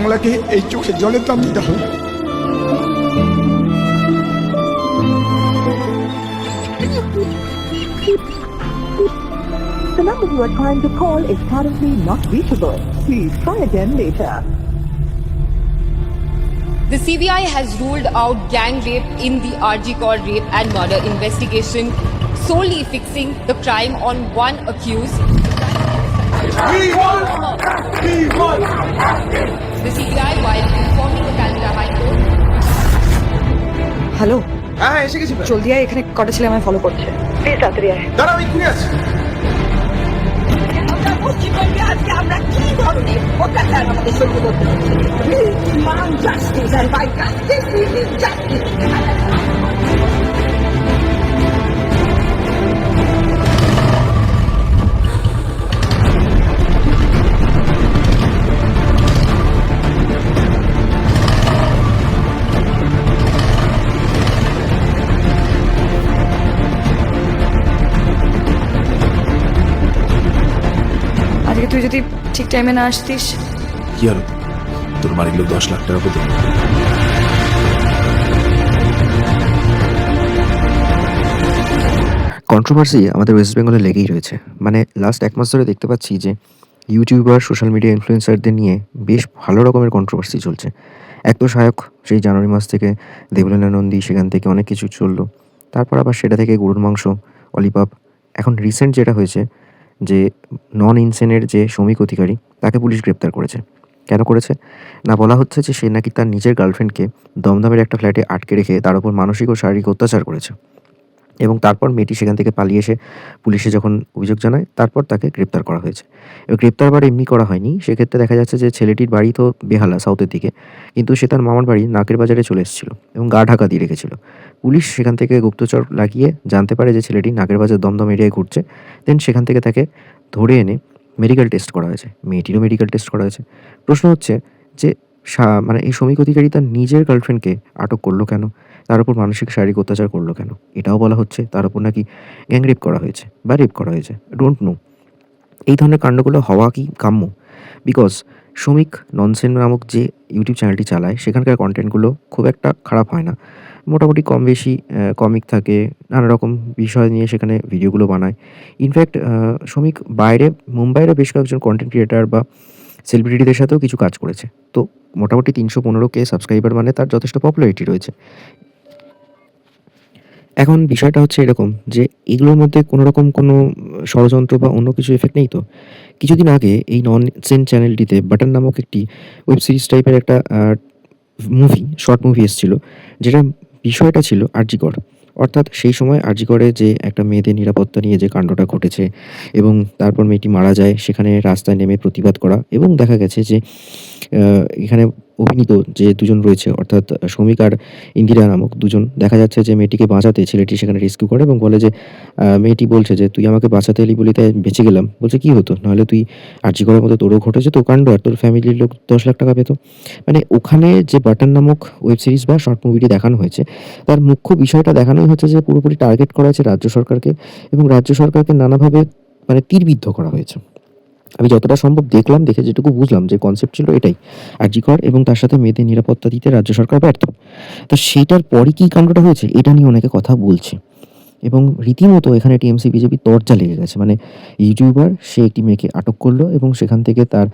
বাংলাকে এই চোখের জলের দাম দিতে হবে। The number you are trying to call is currently not reachable. Please try again later. The CBI has ruled out gang rape in the RG Kaur rape and murder investigation, solely fixing the crime on one accused. The CBI, while informing the Calcutta High Court. Hello, হ্যাঁ এসে গেছি। জলদি আয়, এখানে কটা ছেলে আমায় follow করছে। প্লিজ তাড়াতাড়ি আয়। দাঁড়া, আমি ঘুরে আছি। আজকে আমরা কি ধরনের অত্যাচার আমাদের সহ্য করতে হচ্ছে? মান জাস্টিস আর বাই জাস্টিস জাস্টিস। আজকে তুই যদি ঠিক টাইমে না আসতিস। কি হলো, তোর বাড়ির লোক 10 লাখ টাকা পেতো? কন্ট্রোভার্সি আমাদের ওয়েস্ট বেঙ্গলে লেগেই রয়েছে। মানে লাস্ট 1 মাস ধরে দেখতে পাচ্ছি যে ইউটিউবার, সোশ্যাল মিডিয়া ইনফ্লুয়েন্সারদের নিয়ে বেশ ভালো রকমের কন্ট্রোভার্সি চলছে। এক তো সায়ক সেই জানুয়ারি মাস থেকে দেবলীনা নন্দী, সেখান থেকে অনেক কিছু চললো। তারপর আবার সেটা থেকে গরুর মাংস, অলিপাপ। এখন রিসেন্ট যেটা হয়েছে যে নন ইনসেনের যে শ্রমিক অধিকারী, তাকে পুলিশ গ্রেপ্তার করেছে। কেন করেছে না, বলা হচ্ছে যে সে নাকি তার নিজের গার্লফ্রেন্ডকে দমদমের একটা ফ্ল্যাটে আটকে রেখে তার উপর মানসিক ও শারীরিক অত্যাচার করেছে, এবং তারপর মেয়েটি সেখান থেকে পালিয়ে এসে পুলিশে যখন অভিযোগ জানায়, তারপর তাকে গ্রেপ্তার করা হয়েছে। এবার গ্রেপ্তার আবার এমনি করা হয়নি, সেক্ষেত্রে দেখা যাচ্ছে যে ছেলেটির বাড়ি তো বেহালা, সাউথের দিকে, কিন্তু সে তার মামার বাড়ি নাকের বাজারে চলে এসেছিল এবং গা ঢাকা দিয়ে রেখেছিল। পুলিশ সেখান থেকে গুপ্তচর লাগিয়ে জানতে পারে যে ছেলেটি নাকের বাজার দমদম এরিয়ায় ঘুরছে। দেন সেখান থেকে তাকে ধরে এনে মেডিকেল টেস্ট করা হয়েছে, মেয়েটিরও মেডিকেল টেস্ট করা হয়েছে। প্রশ্ন হচ্ছে যে মানে এই শ্রমিক অধিকারী তার নিজের গার্লফ্রেন্ডকে আটক করলো কেন, তার উপর মানসিক শারীরিক অত্যাচার করলো কেন? এটাও বলা হচ্ছে তার উপর নাকি গ্যাং রেপ করা হয়েছে বা রেপ করা হয়েছে, ডোন্ট নো। এই ধরনের কাণ্ডগুলো হওয়া কি কাম্য? বিকজ শ্রমিক ননসেন নামক যে ইউটিউব চ্যানেলটি চালায়, সেখানকার কন্টেন্টগুলো খুব একটা খারাপ হয় না, মোটামুটি কম বেশি কমিক থাকে, নানা রকম বিষয় নিয়ে সেখানে ভিডিওগুলো বানায়। ইনফ্যাক্ট শ্রমিক বাইরে, মুম্বাইয়েরও বেশ কয়েকজন কন্টেন্ট ক্রিয়েটার বা সেলিব্রিটিদের সাথেও কিছু কাজ করেছে। তো মোটামুটি 315K সাবস্ক্রাইবার, মানে তার যথেষ্ট পপুলারিটি রয়েছে। এখন বিষয়টা হচ্ছে এরকম যে এগুলোর মধ্যে কোনো রকম কোনো ষড়যন্ত্র বা অন্য কিছু এফেক্ট নেই তো? কিছুদিন আগে এই ননসেন চ্যানেলটিতে বাটন নামক একটি ওয়েব সিরিজ টাইপের একটা শর্ট মুভি এসেছিল, যেটা বিষয়টা ছিল আরজি কর। অর্থাৎ সেই সময় আরজি করে যে একটা মেয়েদের নিরাপত্তা নিয়ে যে কাণ্ডটা ঘটেছে এবং তারপর মেয়েটি মারা যায়, সেখানে রাস্তায় নেমে প্রতিবাদ করা, এবং দেখা গেছে যে এখানে অভিনীত যে দুজন রয়েছে, অর্থাৎ শ্রমিক আর ইন্দিরা নামক দুজন, দেখা যাচ্ছে যে মেয়েটিকে বাঁচাতে ছেলেটি সেখানে রেস্কিউ করে এবং বলে যে মেয়েটি বলছে যে তুই আমাকে বাঁচাতে এলি বলে তাই বেঁচে গেলাম। বলছে কি হতো, নাহলে তুই আরজি করের মতো তোরও ঘটেছে তো কাণ্ড, আর তোর ফ্যামিলির লোক 10 লাখ টাকা পেতো। মানে ওখানে যে বাটন নামক ওয়েব সিরিজ বা শর্ট মুভিটি দেখানো হয়েছে, তার মুখ্য বিষয়টা দেখানোই হচ্ছে যে পুরোপুরি টার্গেট করা হয়েছে রাজ্য সরকারকে, এবং রাজ্য সরকারকে নানাভাবে মানে তীরবিদ্ধ করা হয়েছে। আমি যতটা সম্ভব দেখলাম, দেখে যেটুকু বুঝলাম যে কনসেপ্ট ছিল এটাই, আরজি কর এবং তার সাথে মেয়েদের নিরাপত্তা দিতে রাজ্য সরকার ব্যর্থ। তো সেটার পরে কী কাণ্ডটা হয়েছে এটা নিয়ে অনেকে কথা বলছে, এবং রীতিমতো এখানে টিএমসি বিজেপি তরজা লেগে গেছে। মানে ইউটিউবার সে একটি মেয়েকে আটক করলো এবং সেখান থেকে তার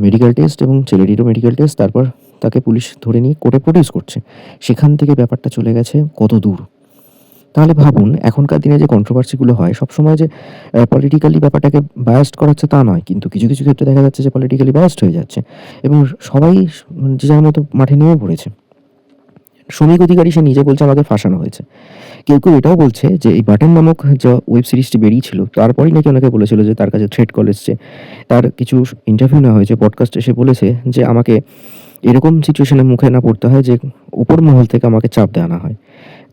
মেডিকেল টেস্ট এবং ছেলেটিরও মেডিকেল টেস্ট, তারপর তাকে পুলিশ ধরে নিয়ে কোর্টে প্রডিউস করছে। সেখান থেকে ব্যাপারটা চলে গেছে কত দূর। তাহলে ভাবুন, এখনকার দিনে যে কন্ট্রোভার্সিগুলো হয়, সবসময় যে পলিটিক্যালি ব্যাপারটাকে বায়াস্ট করা হচ্ছে তা নয়, কিন্তু কিছু কিছু ক্ষেত্রে দেখা যাচ্ছে যে পলিটিক্যালি বায়াস্ট হয়ে যাচ্ছে এবং সবাই যে যার মতো মাঠে নেমে পড়েছে। শ্রমিক অধিকারী সে নিজে বলছে আমাকে ফাঁসানো হয়েছে। কেউ কেউ এটাও বলছে যে এই বাটন নামক যে ওয়েব সিরিজটি বেরিয়েছিল, তারপরেই নাকি অনেকে বলেছিল যে তার কাছে থ্রেট কল এসছে। তার কিছু ইন্টারভিউ নেওয়া হয়েছে, পডকাস্টে সে বলেছে যে আমাকে এরকম সিচুয়েশনের মুখে না পড়তে হয় যে উপর মহল থেকে আমাকে চাপ দেওয়া হয়।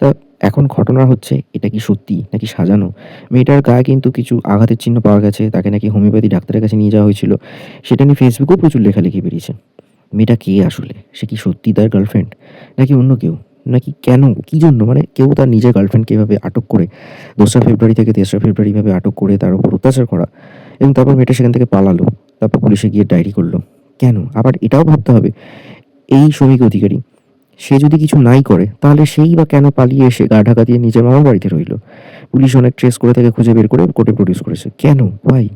তা এখন ঘটনা হচ্ছে এটা কি সত্যি নাকি সাজানো? মেয়েটার গায়ে কিন্তু কিছু আঘাতের চিহ্ন পাওয়া গেছে, তাকে নাকি হোমিওপ্যাথি ডাক্তারের কাছে নিয়ে যাওয়া হয়েছিল, সেটা নিয়ে ফেসবুকেও প্রচুর লেখালেখি বেরিয়েছে। মেয়েটা কে আসলে? সে কি সত্যি তার গার্লফ্রেন্ড নাকি অন্য কেউ? নাকি কেন, কী জন্য? মানে কেউ তার নিজের গার্লফ্রেন্ডকে এভাবে আটক করে 2রা ফেব্রুয়ারি থেকে 3রা ফেব্রুয়ারি এভাবে আটক করে তার উপর অত্যাচার করা, এবং তারপর মেয়েটা সেখান থেকে পালালো, তারপর পুলিশে গিয়ে ডায়েরি করলো। কেন? আবার এটাও ভাবতে হবে, এই শ্রমিক অধিকারী সে যদি কিছু নাই করে তাহলে সেই বা কেন পালিয়ে এসে গা ঢাকা দিয়ে নিজের মামার বাড়িতে রইল? পুলিশ অনেক ট্রেস করে তাকে খুঁজে বের করে কোর্টে প্রডিউস করেছে, কেন? ওয়াই?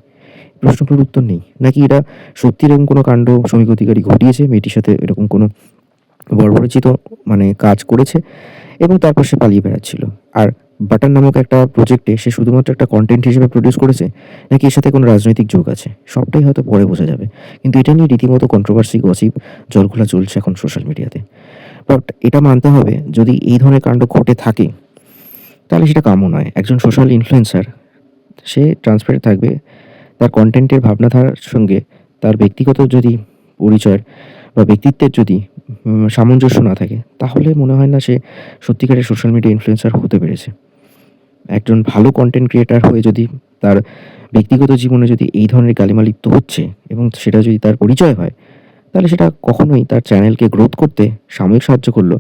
প্রশ্নগুলোর উত্তর নেই। নাকি এটা সত্যি এরকম কোনো কাণ্ড শ্রমিক অধিকারী ঘটিয়েছে, মেয়েটির সাথে এরকম কোনো বর্বরচিত কাজ করেছে এবং তারপর সে পালিয়ে বেড়াচ্ছিল? আর বাটার নামক একটা প্রজেক্টে সে শুধুমাত্র একটা কন্টেন্ট হিসেবে প্রডিউস করেছে, নাকি এর সাথে কোনো রাজনৈতিক যোগ আছে? সবটাই হয়তো পরে বোঝা যাবে। কিন্তু এটা নিয়ে রীতিমতো কন্ট্রোভার্সি, গসিপ, জলঘোলা চলছে এখন সোশ্যাল মিডিয়াতে। বাট এটা মানতে হবে, যদি এই ধরনের কাণ্ড ঘটে থাকে তাহলে সেটা কাম্য নয়। একজন সোশ্যাল ইনফ্লুয়েন্সার সে ট্রান্সপারেন্ট থাকবে, তার কন্টেন্টের ভাবনাধারার সঙ্গে তার ব্যক্তিগত যদি পরিচয় বা ব্যক্তিত্বের যদি সামঞ্জস্য না থাকে, তাহলে মনে হয় না সে সত্যিকারের সোশ্যাল মিডিয়া ইনফ্লুয়েন্সার হতে পেরেছে। একজন ভালো কন্টেন্ট ক্রিয়েটার হয়ে যদি তার ব্যক্তিগত জীবনে যদি এই ধরনের গালিমা লিপ্ত হচ্ছে এবং সেটা যদি তার পরিচয় হয়, তাহলে সেটা কখনোই তার চ্যানেলকে গ্রোথ করতে সাময়িক সাহায্য করলো,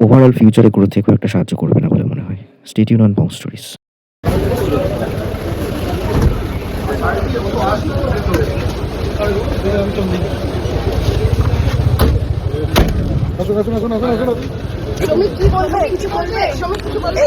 ওভারঅল ফিউচারে গ্রোথে খুব একটা সাহায্য করবে না বলে মনে হয়। Stay tune on Bong stories. শ্রমিক কি বলবে? কিছু বলবে? শ্রমিক কিছু বলবে?